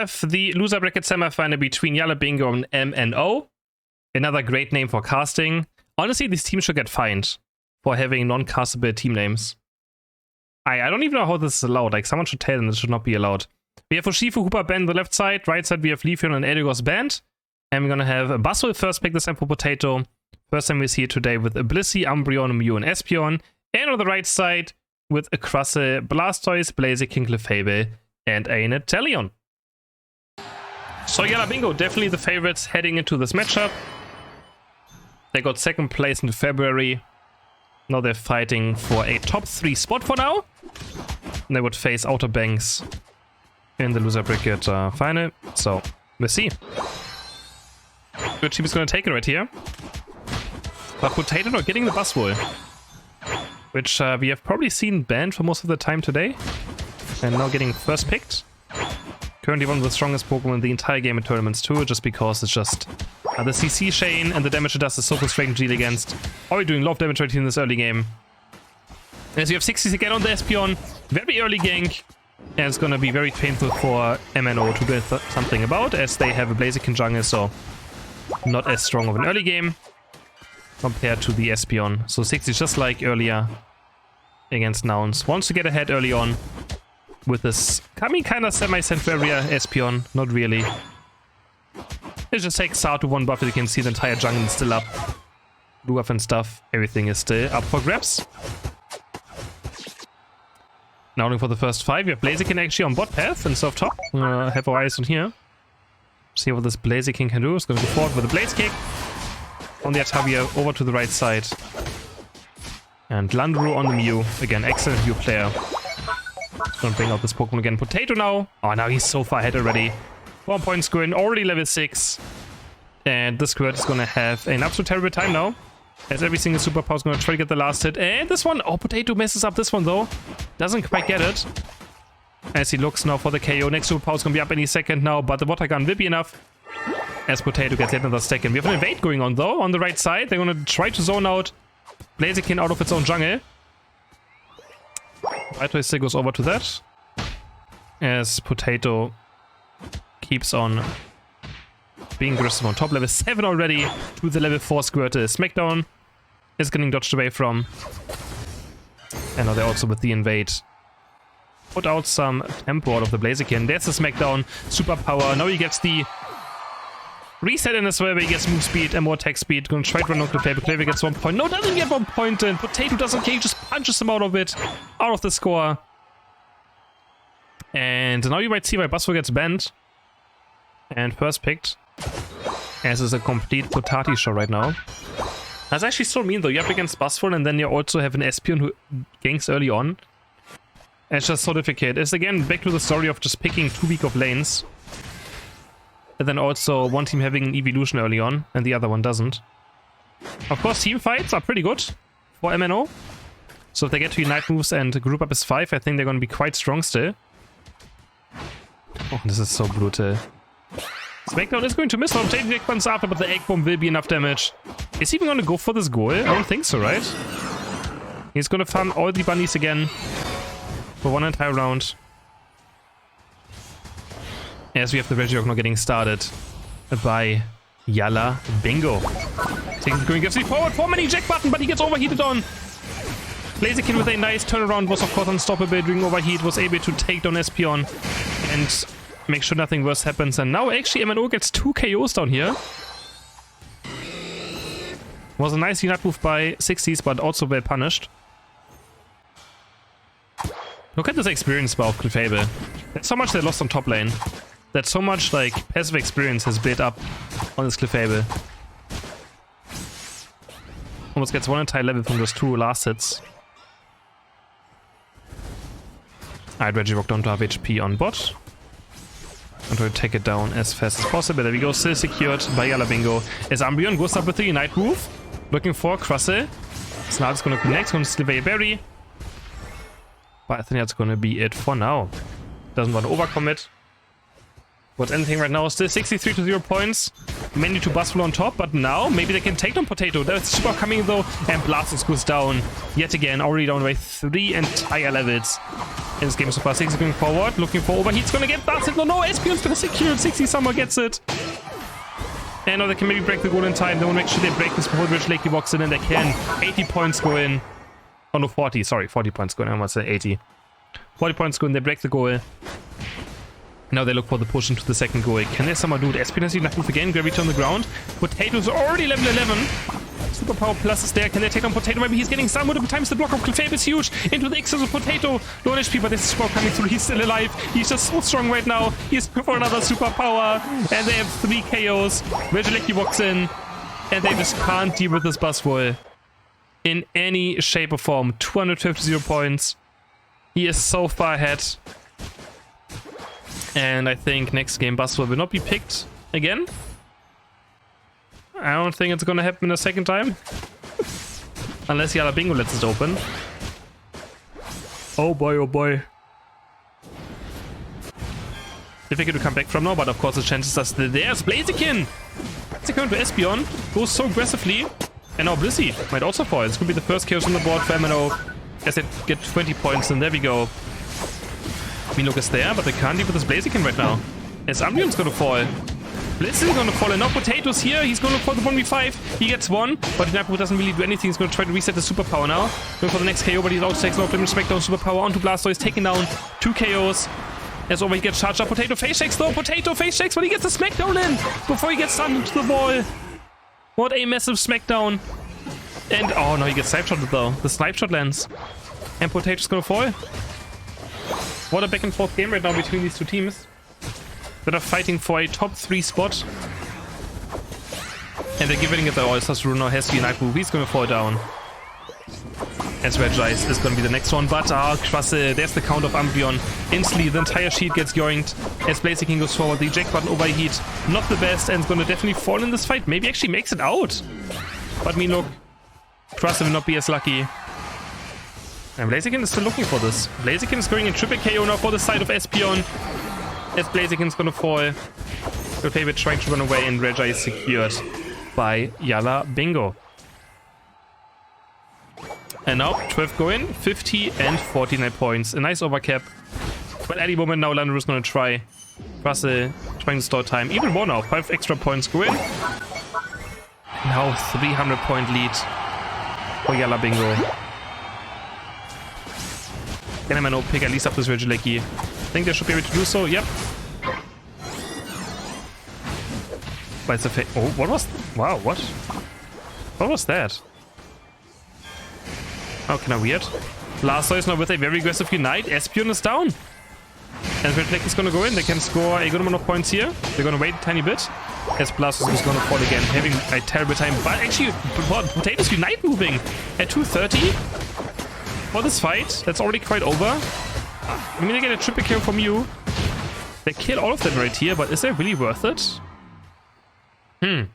have the loser bracket semifinal between Yalla, Bingo, and MNO. Another great name for casting. Honestly, these teams should get fined for having non-castable team names. I don't even know how this is allowed. Like, someone should tell them this should not be allowed. We have Ushifu, Hooper, Ben on the left side. Right side, we have Leafeon and Edigos banned. And we're going to have Buzzwole first pick this time for Potato. First time we see it today with Blissey, Umbreon, Mew, and Espeon. And on the right side with a Crustle, Blastoise, Blaziken, Clefable, and a Natalion. So Yalla, Bingo, definitely the favorites heading into this matchup. They got second place in February. Now they're fighting for a top 3 spot for now. And they would face Outer Banks in the loser bracket final. So we'll see. Good team is going to take it right here. But Potato not getting the Buzzwole, which we have probably seen banned for most of the time today. And now getting first picked. Currently one of the strongest Pokemon in the entire game in tournaments too, just because it's just the CC chain and the damage it does is so frustrating to deal against. Already doing a lot of damage right here in this early game. As you have 60s again on the Espeon, very early gank. And it's gonna be very painful for MNO to do something about, as they have a Blaziken jungle, so not as strong of an early game compared to the Espeon. So 60 just like earlier against Nouns. Wants to get ahead early on with this coming kind of semi-central area Espeon. Not really. It just takes Sar to one buff. You can see the entire jungle is still up. Luaf and stuff. Everything is still up for grabs. Now only for the first 5. We have Blaziken actually on bot path instead of top. Have our eyes on here. See what this Blaziken can do. It's going to go forward with a Blaze Kick. On the Atavia, over to the right side. And Landru on the Mew. Again, excellent Mew player. Gonna bring out this Pokemon again. Potato now. Oh, now he's so far ahead already. 1 point Squirtin, already level 6. And this Squirt is gonna have an absolute terrible time now, as every single superpower is gonna try to get the last hit. And this one, oh, Potato messes up this one though. Doesn't quite get it. As he looks now for the KO. Next superpower is gonna be up any second now, but the water gun will be enough. As Potato gets yet another stack in. We have an invade going on though, on the right side. They're gonna try to zone out Blaziken out of its own jungle. Rayquaza still goes over to that. As Potato keeps on being aggressive on top. Level 7 already to the level 4 Squirtle. Smackdown is getting dodged away from. And now they're also with the invade. Put out some tempo out of the Blaziken. There's the Smackdown. Superpower. Now he gets the reset in as well, where he gets move speed and more attack speed. Gonna try to run out the Clefable. Clefable gets 1 point. No, doesn't get 1 point in. Potato doesn't care. He just punches him out of it. Out of the score. And now you might see why Buzzwole gets banned. And first picked. As is a complete Potati show right now. That's actually so mean though. You're up against Buzzwole and then you also have an Espeon who ganks early on. And it's just so difficult. It's again back to the story of just picking 2 weak of lanes. And then also one team having an evolution early on and the other one doesn't. Of course, team fights are pretty good for MNO. So if they get to Unite moves and group up as 5, I think they're going to be quite strong still. Oh, this is so brutal. Smackdown is going to miss. I'll take the Egg Bombs after, but the Egg Bomb will be enough damage. Is he even going to go for this goal? I don't think so, right? He's going to farm all the bunnies again for one entire round. As we have the Regirock now getting started by Yalla, Bingo. Taking the going, gives the forward 4 many eject button, but he gets overheated on. Blaziken with a nice turnaround was of course unstoppable during overheat, was able to take down Espeon and make sure nothing worse happens. And now actually MNO gets 2 KOs down here. Was a nice unite move by 60s, but also well punished. Look at this experience bar of Clefable. That's so much they lost on top lane. That so much like passive experience has built up on this Clefable. Almost gets 1 entire level from those 2 last hits. Alright, Regirock down to half HP on bot. And try to take it down as fast as possible. There we go, still secured by Yalla, Bingo. As Umbreon goes up with the Unite move. Looking for Crustle. Snarl's gonna connect, gonna steal a berry. But I think that's gonna be it for now. Doesn't want to overcommit. What's anything right now? Still 63 to 0 points. Mainly to Buzzwole on top, but now maybe they can take down Potato. That's super coming though. And Blastoise goes down yet again. Already down by 3 entire levels. in this game so far. 60 going forward, looking for overheat's gonna get blasted. No, Espion's gonna secure it. 60 somehow gets it. And now they can maybe break the goal in time. They want to make sure they break this before Rich Lakey walks in, and they can. 80 points go in. Oh no, 40. Sorry, 40 points go in. I almost said 80. 40 points go in. They break the goal. Now they look for the push into the second goal. Can they somehow do it? Espion has enough move again. Gravity on the ground. Potato's already level 11. Superpower plus is there. Can they take on Potato? Maybe he's getting some multiple times. The block of Clefairy is huge. Into the X's of Potato. Low HP, but this is Spore coming through. He's still alive. He's just so strong right now. He's for another superpower. And they have 3 KOs. Regilecki walks in. And they just can't deal with this Buzzwole in any shape or form. 250 points. He is so far ahead. And I think next game Buzzwole will not be picked again. I don't think it's gonna happen a second time. Unless Yalla Bingo lets it open. Oh boy, oh boy. Difficult to come back from now, but of course the chances are still there. There's Blaziken! Blaziken to Espion. Goes so aggressively. And now Blissey might also fall. It's gonna be the first chaos on the board for MNO. As they get 20 points, and there we go. Milok is there, but they can't deal with this Blaziken right now. As Umbreon's gonna fall. Bliss is gonna fall, and now Potato's here. He's gonna for the 1v5. He gets 1, but Napu doesn't really do anything. He's gonna try to reset the superpower now. Going for the next KO, but he's out, takes no damage. Smackdown superpower onto Blastoise, taking down 2 KOs. As over, he gets charged up. Potato face shakes though. Potato face shakes, but he gets the Smackdown in before he gets stunned into the wall. What a massive Smackdown. And oh no, he gets snipe shotted though. The snipe shot lands. And Potato's gonna fall. What a back and forth game right now between these two teams that are fighting for a top 3 spot. And they're giving it the all. Sasruno has the Night Move. He's gonna fall down. As Regice is gonna be the next one. But Krasse, there's the count of Umbreon. Instantly, the entire sheet gets yoinked. As Blaziken goes forward, the eject button overheat. Not the best, and it's gonna definitely fall in this fight. Maybe actually makes it out. But me look, Krasse will not be as lucky. And Blaziken is still looking for this. Blaziken is going in triple KO now for the side of Espion. As Blaziken's gonna fall. Clefairy trying to run away, and Regi is secured by Yalla Bingo. And now 12 go in, 50 and 49 points. A nice overcap. But at any moment now Landru is gonna try. Russell trying to store time. Even more now, 5 extra points go in. Now 300 point lead for Yalla Bingo. Can MNO pick at least up this Regilecki? I think they should be able to do so. Yep. But it's a oh, what was... Wow, what? What was that? Oh, kind of weird. Blastoise now with a very aggressive Unite. Espion is down. And Regilecki is going to go in. They can score a good amount of points here. They're going to wait a tiny bit. As Blastoise is going to fall again. Having a terrible time. But actually, Potato's Unite moving at 230. For this fight, that's already quite over. I mean, they get a triple kill from you. They kill all of them right here, but is that really worth it? I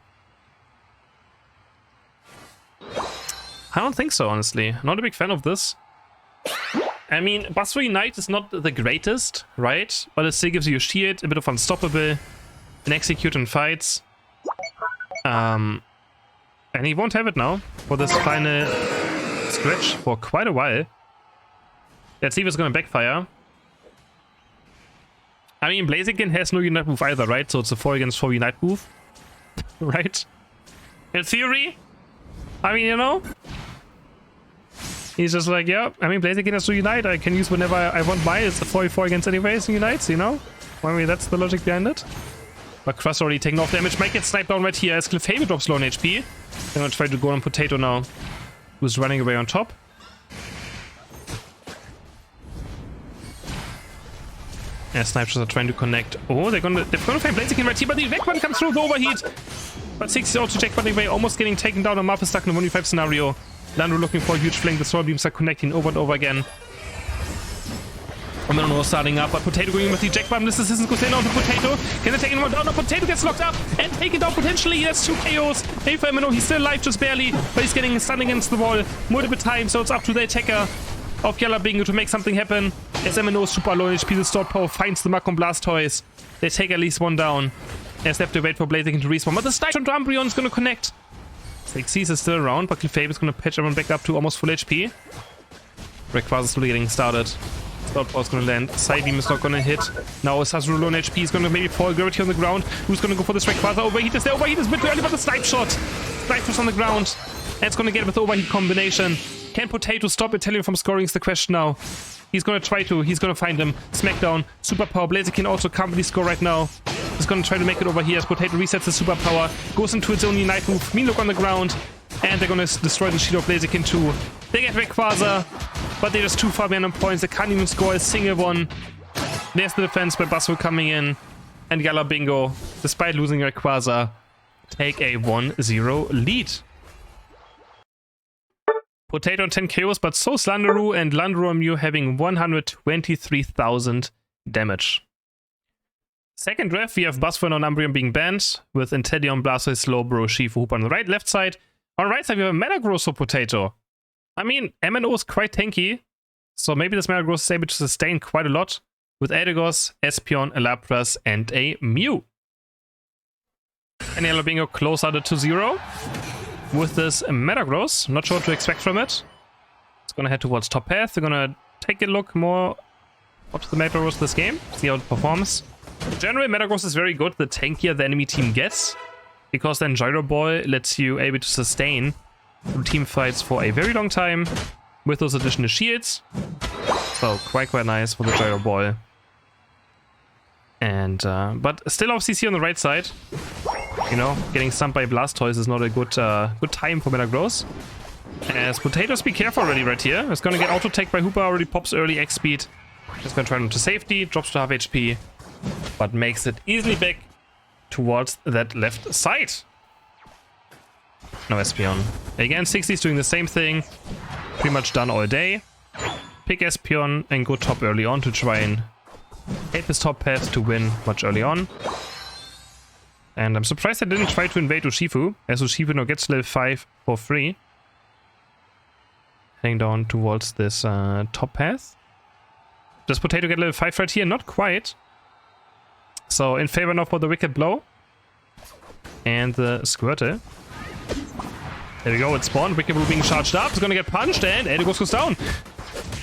don't think so, honestly. Not a big fan of this. I mean, Buzzwole Unite is not the greatest, right? But it still gives you a shield, a bit of unstoppable, and execute in fights. And he won't have it now for this final stretch for quite a while. Let's see if it's gonna backfire. I mean, Blaziken has no Unite move either, right? So it's a 4 against 4 Unite move. Right? In theory. I mean, you know. He's just like, yeah, I mean, Blaziken has to Unite. I can use whenever I want my. It's a 4v4 against anyways Unites, you know? I mean, that's the logic behind it. But Crush already taking off damage. Might get sniped down right here as Clefairy drops low on HP. I'm gonna try to go on Potato now, who's running away on top. Yeah, snipers are trying to connect. Oh, they're gonna find Blaziken right here, but the Vec one comes through the overheat. But 60 also check button away, almost getting taken down. On Marp is stuck in a 1v5 scenario. Landru looking for a huge flank. The sword beams are connecting over and over again. MNO starting up, but Potato going with the eject button. This is goes in onto Potato. Can they take him down? No, Potato gets locked up and taken down potentially. He has 2 KOs. Hey for MNO, he's still alive, just barely, but he's getting stunned against the wall multiple times, so it's up to the attacker of Yalla Bingo to make something happen. As MNO super low HP, the stored power finds the mark on Blastoise. They take at least 1 down. As they have to wait for Blaziken to respawn. But the snipe on Umbreon is going to connect. Xyz is still around, but Clefairy is going to patch everyone back up to almost full HP. Rayquaza is slowly getting started. Dot ball is gonna land. Side beam is not gonna hit. Now Sazuru on HP is gonna maybe fall. Gravity on the ground. Who's gonna go for this Rayquaza? Overheat is there. Overheat is a bit too early, but the snipe shot. Snipe shot on the ground. And it's gonna get with the overheat combination. Can Potato stop Italian from scoring is the question now. He's gonna try to. He's gonna find him. Smackdown. Superpower. Blaziken also can't really score right now. He's gonna try to make it over here as Potato resets the superpower. Goes into its only knife move. Mean look on the ground. And they're gonna destroy the shield of Blaziken too. They get Rayquaza, but they're just too far behind on points. They can't even score a single one. There's the defense by Buzzword coming in. And Yalla Bingo, despite losing Rayquaza, take a 1-0 lead. Potato on 10 KOs, but so is Landeru, and Landeru and Mew having 123,000 damage. Second ref, we have Buzzword on Umbreon being banned, with Inteleon, Blastoise, Slowbro, Shifu, Hoop on the right, left side. On the right side, we have a Metagross for Potato. I mean, MNO is quite tanky, so maybe this Metagross is able to sustain quite a lot with Eldegoss, Espeon, a Lapras, and a Mew. And Yellow Bingo closer to 2-0 with this Metagross. Not sure what to expect from it. It's gonna head towards top path. They're gonna take a look more at the Metagross this game, see how it performs. In general, Metagross is very good the tankier the enemy team gets, because then Gyro Ball lets you able to sustain team fights for a very long time with those additional shields. So quite nice for the Gyro Ball. And but still off CC on the right side. You know, getting stumped by Blastoise is not a good time for Metagross. As Potatoes, be careful already right here. It's gonna get auto tech by Hoopa, already pops early X speed. Just gonna try him to safety, drops to half HP, but makes it easily back towards that left side. No Espeon. Again, 60's doing the same thing. Pretty much done all day. Pick Espeon and go top early on to try and help his top path to win much early on. And I'm surprised I didn't try to invade Urshifu, as Urshifu now gets level 5 for free. Heading down towards this top path. Does Potato get level 5 right here? Not quite. So in favor now for the Wicked Blow. And the Squirtle. There we go, it's spawned. Wicked Blow being charged up. It's gonna get punched and Eldegoss goes down.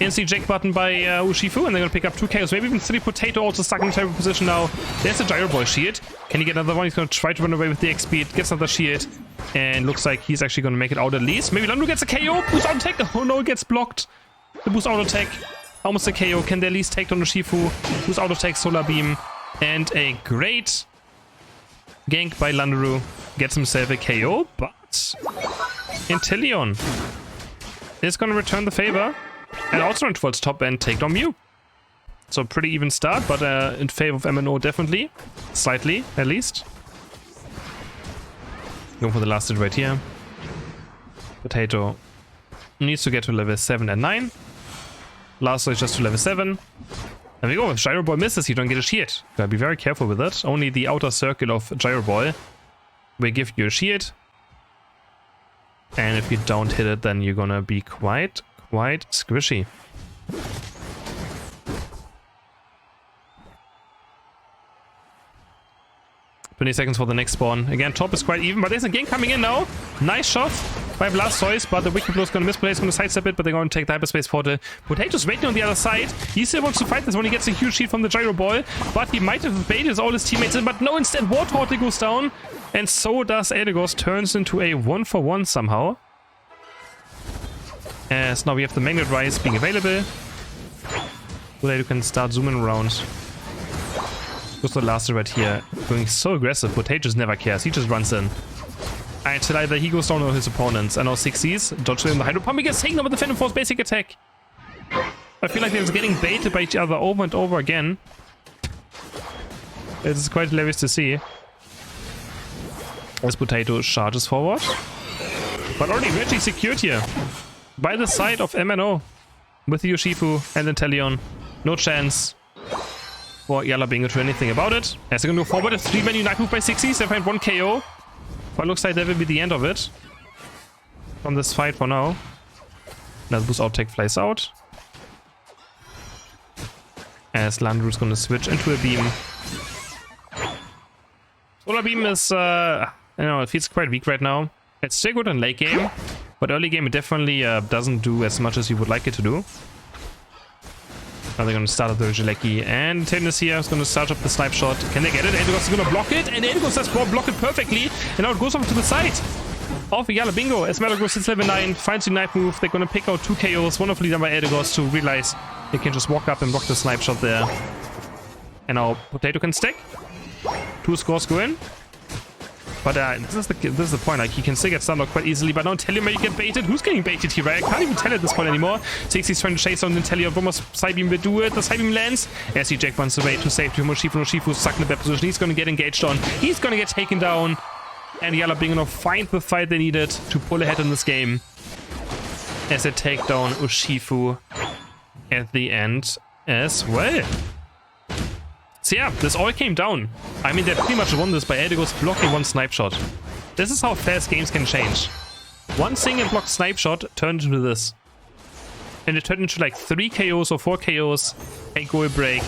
Instant Jake button by Urshifu, and they're gonna pick up 2 KOs. Maybe even 3 Potato also stuck in a terrible position now. There's the Gyro Ball shield. Can he get another one? He's gonna try to run away with the X speed. Gets another shield. And looks like he's actually gonna make it out at least. Maybe Landu gets a KO. Boost auto attack. Oh no, it gets blocked. The boost auto attack. Almost a KO. Can they at least take down Urshifu? Boost auto attack, Solar Beam. And a great gank by Landeru. Gets himself a KO, but Inteleon is gonna return the favor. And also run towards top and take down Mew. So pretty even start, but in favor of MNO definitely. Slightly, at least. Going for the last hit right here. Potato needs to get to level 7 and 9. Last is just to level 7. There we go. If Gyro Ball misses, you don't get a shield. Gotta be very careful with it. Only the outer circle of Gyro Ball will give you a shield. And if you don't hit it, then you're gonna be quite squishy. 20 seconds for the next spawn. Again, top is quite even, but there's a gank coming in now. Nice shot by Blastoise, but the Wicked Blow is going to misplay. He's going to sidestep it, but they're going to take the Hyperspace Portal. Potato's waiting on the other side. He still wants to fight this one. He gets a huge shield from the Gyro Ball, but he might have baited all his teammates in, but no, instead Wartortle goes down, and so does Eldegoss. Turns into a 1-for-1 somehow. As now we have the Magnet Rise being available, so that you can start zooming around. Just the last right here, going so aggressive. Potatoes never cares, he just runs in. Until either he goes down or his opponents. And now 6Cs, dodge in the Hydro Pump, he gets taken over the Phantom Force basic attack. I feel like they're just getting baited by each other over and over again. It is quite hilarious to see. As Potato charges forward. But already Reggie secured here. By the side of MNO. With the Urshifu and Inteleon. No chance for Yalla Bingo to do anything about it. As they're gonna go forward, a 3-man Night Move by 6Cs. They find 1 KO. But looks like that will be the end of it. From this fight for now. Now the boost out tech flies out. As Landru's gonna switch into a beam. Solar Beam is, it feels quite weak right now. It's still good in late game, but early game it definitely doesn't do as much as you would like it to do. Now they're going to start up the Regieleki, and Tennis here is going to start up the snipe shot. Can they get it? Eldegoss is going to block it, and Eldegoss has blocked it perfectly, and now it goes over to the side of Yalla Bingo. As Malagos hits level 9, finds the knife move. They're going to pick out 2 KOs, wonderfully done by Eldegoss to realize they can just walk up and block the snipe shot there. And now Potato can stack. 2 scores go in. But this is the point, like, he can still get stunned out quite easily, but now Intellion may get baited. Who's getting baited here, right? I can't even tell at this point anymore. 60's trying to chase down Intellion. Almost Psybeam will do it. The Psybeam lands. As he Jack runs away to save to Moshifu. Moshifu's stuck in a bad position. He's gonna get engaged on. He's gonna get taken down. And Yalla Bingo now find the fight they needed to pull ahead in this game. As they take down Urshifu at the end as well. So yeah, this all came down. I mean, they pretty much won this by Eldegoss blocking 1 snipe shot. This is how fast games can change. 1 single block snipe shot turned into this. And it turned into like 3 KOs or 4 KOs, a goal break,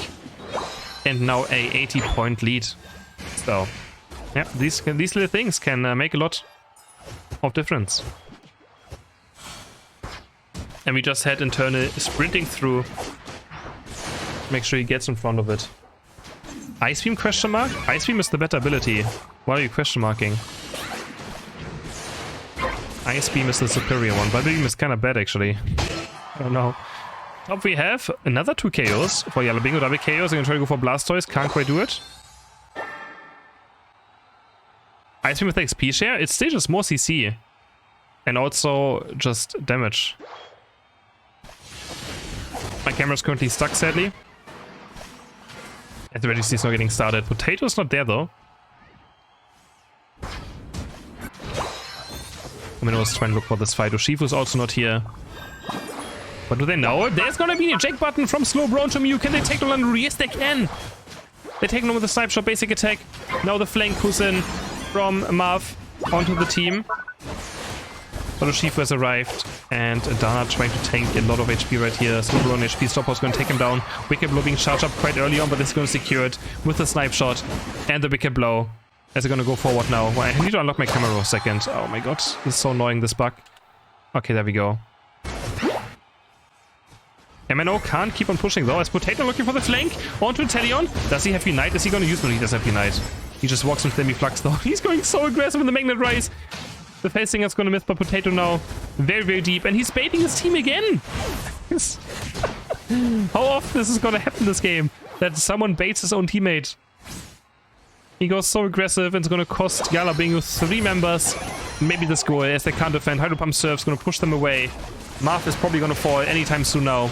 and now a 80-point lead. So, yeah, these little things can make a lot of difference. And we just had Internal sprinting through. Make sure he gets in front of it. Ice Beam question mark? Ice Beam is the better ability. Why are you question marking? Ice Beam is the superior one. But Beam is kind of bad actually. I don't know. Top we have another 2 KOs for Yalla Bingo. Double KOs. I'm gonna try to go for Blastoise. Can't quite do it. Ice Beam with XP share? It's still just more CC. And also just damage. My camera's currently stuck sadly. And the Regicy's not getting started. Potato's not there though. MNO is trying to look for this fight. Urshifu's also not here. But do they know? There's gonna be an eject button from Slowbro to Mew. Can they take on Landry? Yes, they can! They take on with the snipe shot basic attack. Now the flank who's in from Marv onto the team. But Urshifu has arrived, and Dana trying to tank a lot of HP right here. Slowbro on HP, Stopper's going to take him down. Wicked Blow being charged up quite early on, but it's going to secure it with the snipe shot and the Wicked Blow. As they're going to go forward now. Well, I need to unlock my camera for a second. Oh my god, this is so annoying, this bug. Okay, there we go. MNO can't keep on pushing though, as Potato looking for the flank onto Intellion. Does he have Unite? Is he going to use no, he does have Unite. He just walks with Demi Flux though. He's going so aggressive in the Magnet Rise. The facing is going to miss by Potato now. Very, very deep. And he's baiting his team again. How often is this going to happen this game? That someone baits his own teammate. He goes so aggressive and it's going to cost Yalla Bingo 3 members. Maybe the score as they can't defend. Hydro Pump Surf's going to push them away. Marth is probably going to fall anytime soon now.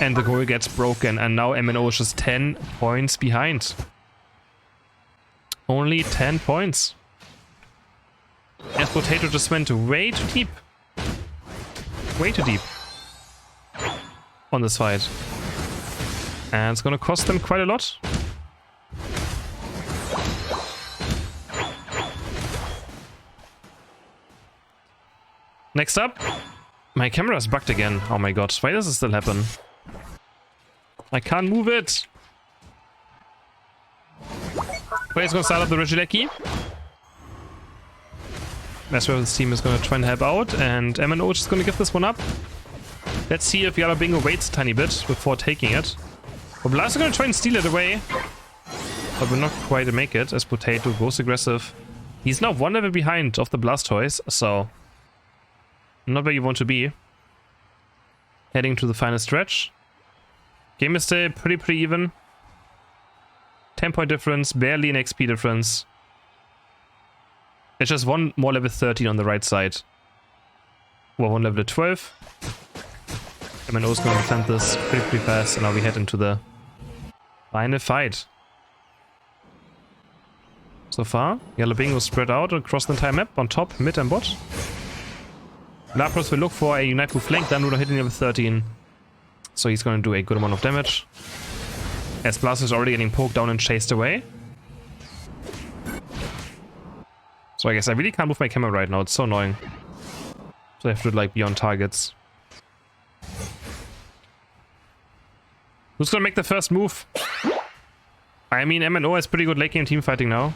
And the goal gets broken. And now MNO is just 10 points behind. Only 10 points. As Potato just went way too deep. Way too deep. On this fight. And it's gonna cost them quite a lot. Next up. My camera is bugged again. Oh my god. Why does this still happen? I can't move it. Player's gonna start up the Regieleki. That's where this team is going to try and help out, and MNO is just going to give this one up. Let's see if Yalla Bingo waits a tiny bit before taking it. Well, Blast is going to try and steal it away, but we're not quite to make it as Potato goes aggressive. He's now 1 level behind of the Blastoise, so not where you want to be. Heading to the final stretch. Game is still pretty even. 10-point difference, barely an XP difference. It's just 1 more level 13 on the right side. Well, 1 level 12. MNO is going to defend this pretty fast, and now we head into the final fight. So far, Yalla Bingo spread out across the entire map, on top, mid and bot. Lapros will look for a Unite with flank, Duraludon hitting level 13. So he's going to do a good amount of damage. As Blast is already getting poked down and chased away. So I guess I really can't move my camera right now, it's so annoying. So I have to like be on targets. Who's gonna make the first move? I mean, MNO has pretty good late game team fighting now.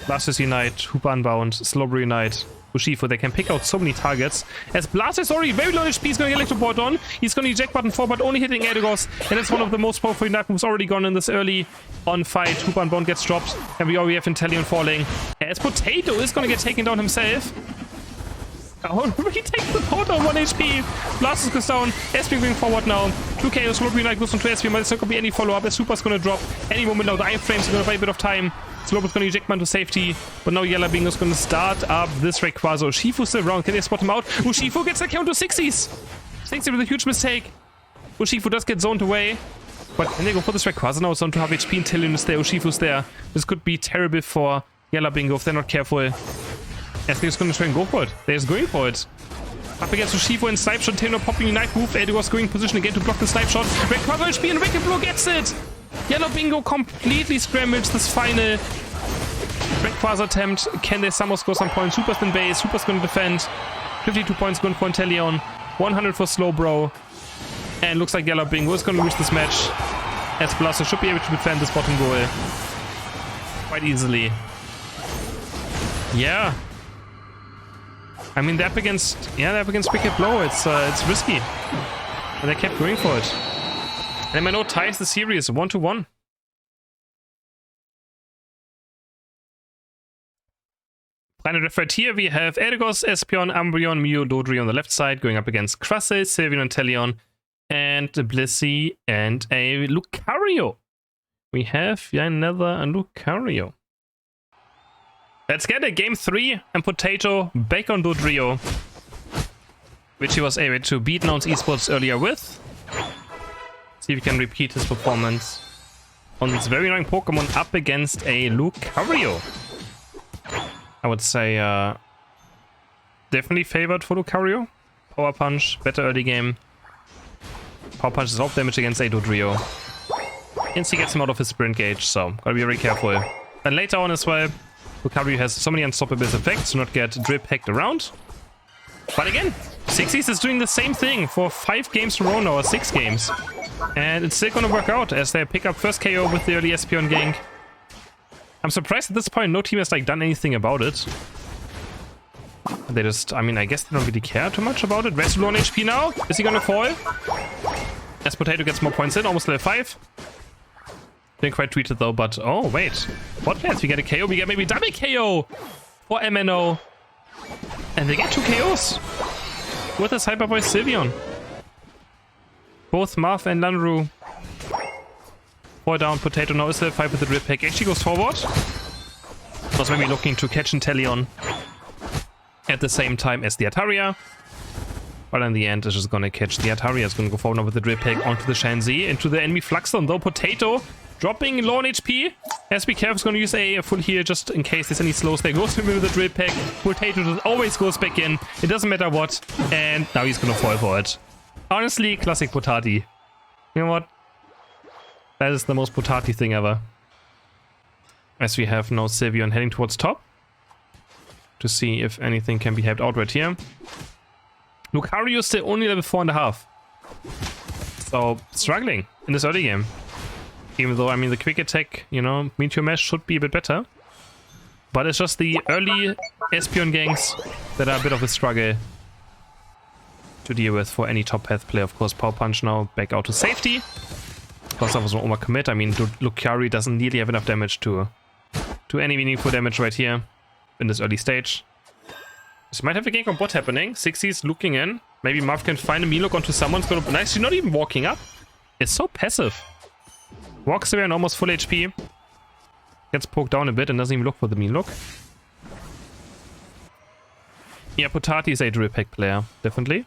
Blastoise Unite, Hoopa Unbound, Slowbro Unite. Urshifu. They can pick out so many targets. As Blast is already very low HP, he's going to get Electro on. He's going to eject button 4, but only hitting Eldegoss. And that's one of the most powerful knife moves already gone in this early on fight. Hoopa and Bone gets dropped. And we already have Inteleon falling. As Potato is going to get taken down himself. Oh, he takes the pot on 1 HP. Blastus goes down. SP going forward now. 2 KOs. Slowbro Knight goes on to SP, but it's not going to be any follow-up. As Super's going to drop any moment now. The iframes are going to buy a bit of time. Slowbro's going to eject man to safety. But now Yalla Bingo's going to start up this Rayquaza. Urshifu's still around. Can they spot him out? Urshifu gets a count to 60s. 60 with a huge mistake. Urshifu does get zoned away. But can they go for this Rayquaza now? It's on to half HP. Inteleon is there. Urshifu's there. This could be terrible for Yalla Bingo if they're not careful. As they're just going to try and go for it. They're just going for it. Up against Urshifu and Snipe Shot. Taylor popping a knife move. Eldegoss going in position again to block the Snipe Shot. Rayquaza HP and Wicked Blow gets it. Yellow Bingo completely scrambles this final Rayquaza attempt. Can they somehow score some points? Super's in base. Super's going to defend. 52 points going for Inteleon. 100 for Slowbro. And looks like Yellow Bingo is going to lose this match. As Blaster should be able to defend this bottom goal quite easily. Yeah. I mean, they're up against Wicked Blow. It's risky. And they kept going for it. And MNO ties the series 1-1. Final ref right here, we have Eldegoss, Espeon, Umbreon, Mew, Dodrio on the left side, going up against Crustle, Sylveon, and Inteleon, and Blissey, and a Lucario. We have another Lucario. Let's get a game 3 and Potato back on Dodrio, which he was able to beat Nouns Esports earlier with. See if we can repeat his performance on this very annoying Pokemon up against a Lucario. I would say definitely favored for Lucario. Power Punch, better early game. Power Punch is off damage against a Dodrio. And he gets him out of his sprint gauge, so gotta be very careful. And later on as well, Lucario has so many unstoppable effects to not get drip hacked around. But again, Sixies is doing the same thing for 5 games in a row now, or 6 games. And it's still gonna work out as they pick up first KO with the early Espeon gank. I'm surprised at this point no team has like done anything about it. They just, I mean, I guess they don't really care too much about it. Resolute on HP now. Is he gonna fall? As Potato gets more points in, almost level 5. Didn't quite tweet it though, but oh wait. What plans? We get a KO, we get maybe double KO for MNO. And they get 2 KOs with this Hyper Voice Sylveon. Both Marth and Lanru fall down. Potato now is level 5 with the drip pack. Actually goes forward. Was maybe looking to catch Inteleon at the same time as the Ataria. But in the end, it's just gonna catch the Ataria. It's gonna go forward now with the drip pack onto the Shanzi, into the enemy Fluxton though. Potato dropping low on HP. Has to be careful, is going to use a full heal just in case there's any slows there. Goes in with the drip pack. Potato just always goes back in. It doesn't matter what. And now he's going to fall for it. Honestly, classic Potati. You know what? That is the most Potati thing ever. As we have now Sylveon heading towards top. To see if anything can be helped out right here. Lucario is still only level 4.5. So, struggling in this early game. Even though, I mean, the quick attack, you know, Meteor Mash should be a bit better. But it's just the early Espeon ganks that are a bit of a struggle to deal with for any top path player. Of course, Power Punch now back out to safety. Of course, that was an overcommit. I mean, Lucario doesn't nearly have enough damage to any meaningful damage right here in this early stage. So might have a gank on bot happening. Sixie's looking in. Maybe Marv can find a Melock onto someone's gonna... Nice, she's not even walking up. It's so passive. Walks away on almost full HP. Gets poked down a bit and doesn't even look for the Melock. Yeah, Potati is a drip pack player, definitely.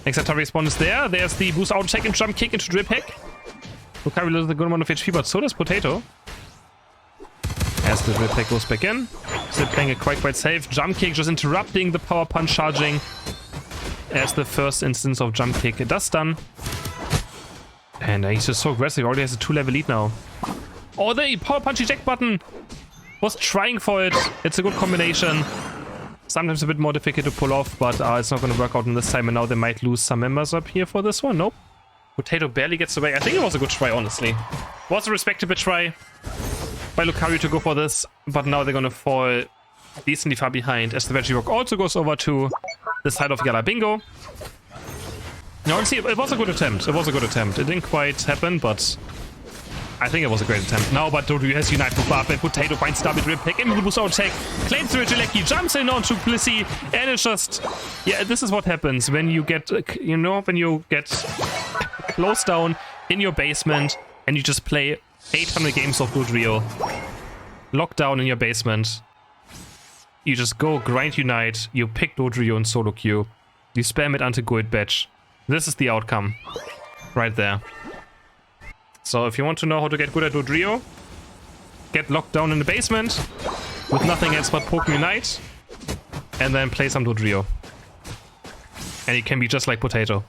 Next Atari spawn is there. There's the boost out check and jump kick into drip hack. Lucario loses a good amount of HP, but so does Potato. As the drip hack goes back in. Still playing it quite safe. Jump kick just interrupting the power punch charging. As the first instance of jump kick does stun. And he's just so aggressive. He already has a 2-level lead now. Oh, the power punch eject button was trying for it. It's a good combination. Sometimes a bit more difficult to pull off, but it's not going to work out in this time. And now they might lose some members up here for this one. Nope. Potato barely gets away. I think it was a good try, honestly. Was a respectable try by Lucario to go for this, but now they're going to fall decently far behind as the Veggie Rock also goes over to the side of Yalla Bingo. Now, honestly, it was a good attempt. It was a good attempt. It didn't quite happen, but I think it was a great attempt. Now, but Dodu has Unite move up, and Potato finds double drip pick into the boost out tech, claims the Regilecki, jumps in onto Plissy, and it's just, yeah, this is what happens when you get, you know, when you get closed down in your basement and you just play 800 games of Dodrio, locked down in your basement. You just go grind Unite, you pick Dodrio in solo queue, you spam it until Gold Badge. This is the outcome right there. So if you want to know how to get good at Dodrio, get locked down in the basement with nothing else but Poke Unite, and then play some Dodrio. And he can be just like Potato.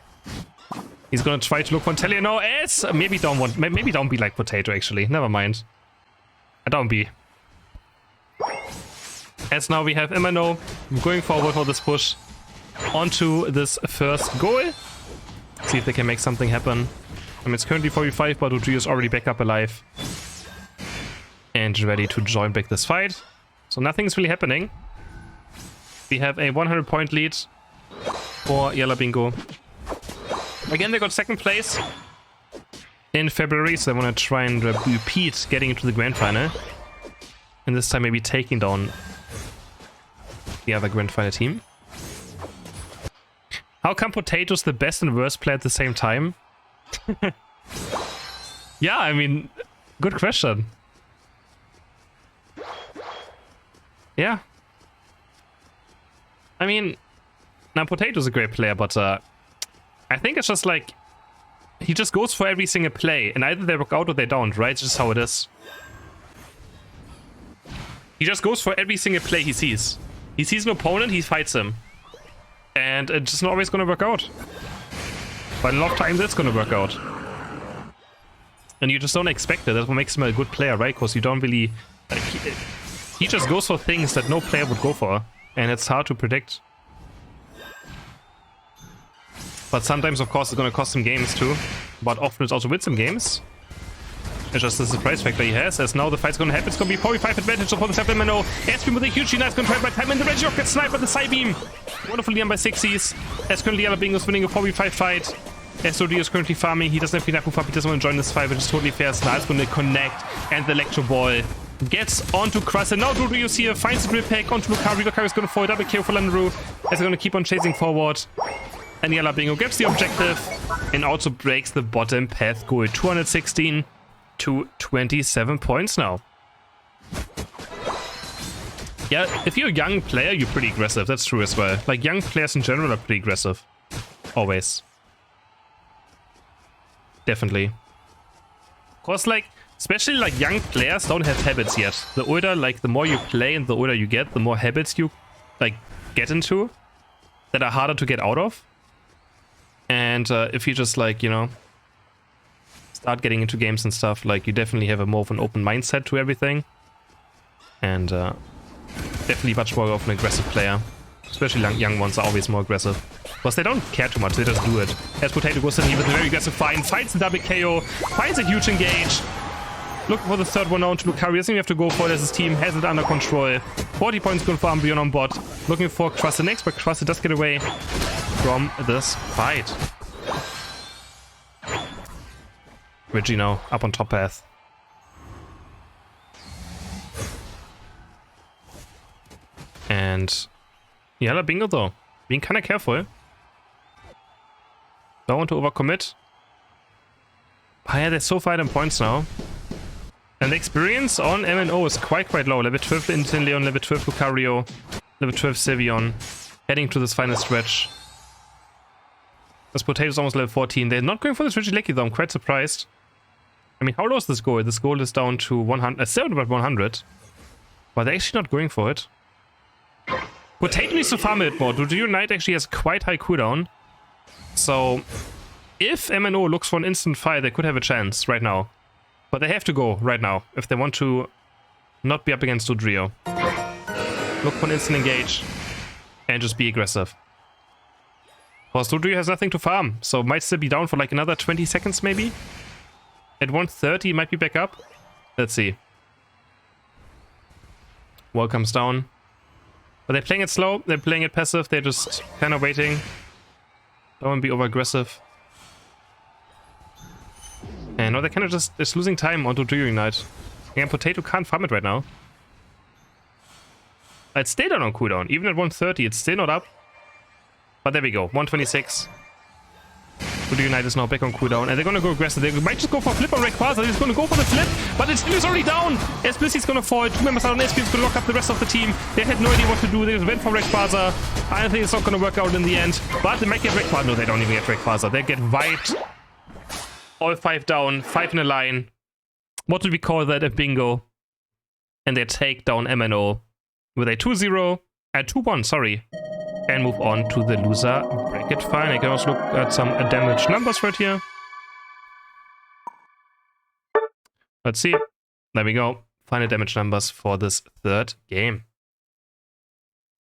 He's gonna try to look for Teleno as maybe don't be like Potato actually. Never mind. Don't be. As now we have MNO going forward for this push onto this first goal. See if they can make something happen. I mean, it's currently 45, but Dodrio is already back up alive. And ready to join back this fight. So nothing's really happening. We have a 100-point lead for Yalla Bingo. Again, they got second place in February, so they want to try and repeat getting into the grand final. And this time maybe taking down the other grand final team. How come Potato's the best and worst player at the same time? Yeah, I mean, good question. Yeah. I mean, now Potato's a great player, but I think it's just like, he just goes for every single play, and either they work out or they don't, right? It's just how it is. He just goes for every single play he sees. He sees an opponent, he fights him. And it's just not always gonna work out. But a lot of times it's gonna work out. And you just don't expect it. That's what makes him a good player, right? Because you don't really... Like, he just goes for things that no player would go for. And it's hard to predict. But sometimes, of course, it's gonna cost him games too. But often it also wins some games. It's just the surprise factor he has. As now the fight's gonna happen, it's gonna be 45 advantage for the MNO. Aspen with a huge knife controlled by time, and the Regirock gets sniped by the side beam. Wonderfully done by 60s. As currently Yalla Bingo is winning a 4v5 fight. As Dodrio is currently farming, he doesn't have enough move up, he doesn't want to join this fight, which is totally fair. Snar's gonna connect, and the Electro Ball gets onto Crust. And now Dodrio's here, finds the drip pack onto Lucario. Lucario is gonna fall double kill for Landaru, as they're gonna keep on chasing forward. And Yalla Bingo gets the objective, and also breaks the bottom path goal. 216 to 27 points now. Yeah, if you're a young player, you're pretty aggressive. That's true as well. Like, young players in general are pretty aggressive. Always. Definitely. Cause, like, especially, like, young players don't have habits yet. The older, like, the more you play and the older you get, the more habits you, like, get into that are harder to get out of. And if you just, like, you know, start getting into games and stuff, like, you definitely have a more of an open mindset to everything. And definitely much more of an aggressive player. Especially young ones are always more aggressive. Because they don't care too much, they just do it. As Potato goes in here with a very aggressive fight, finds the double KO, finds a huge engage. Looking for the third one now to Lucario. Doesn't even have to go for it as his team has it under control. 40 points going for Umbreon on bot. Looking for Crusted next, but Crusted does get away from this fight. Reggie now up on top path. And Yalla Bingo though, being kind of careful. Don't want to overcommit. Oh yeah, they're so far in points now. And the experience on MNO is quite low. Level 12 Inteleon, level 12 Lucario, level 12 Sylveon. Heading to this final stretch. This Potato's almost level 14. They're not going for this Regilecki though, I'm quite surprised. I mean, how low is this goal? This goal is down to 100, still about 100. But they're actually not going for it. Potato needs to farm it more. Dodrio Knight actually has quite high cooldown. So, if MNO looks for an instant fight, they could have a chance right now. But they have to go right now if they want to not be up against Dodrio. Look for an instant engage and just be aggressive. Because Dodrio has nothing to farm, so might still be down for like another 20 seconds maybe. At 130 might be back up. Let's see. Wall comes down. But they're playing it slow, they're playing it passive, they're just kind of waiting. Don't want to be over-aggressive. And no, they're kind of just losing time onto Ignite. And Potato can't farm it right now. It's still down on cooldown. Even at 130, it's still not up. But there we go, 126. Ignite is now back on cooldown, and they're gonna go aggressive. They might just go for a flip on Rayquaza. They're just gonna go for the flip, but his team is already down. Explicit's gonna fall. 2 members out on SP is gonna lock up the rest of the team. They had no idea what to do. They just went for Rayquaza. I think it's not gonna work out in the end, but they might get Rayquaza. No, they don't even get Rayquaza. They get wiped. All 5 down, 5 in a line. What would we call that? A bingo. And they take down MNO with a 2-0, 2-1, sorry. And move on to the loser bracket. Fine, I can also look at some damage numbers right here. Let's see. There we go. Final damage numbers for this third game.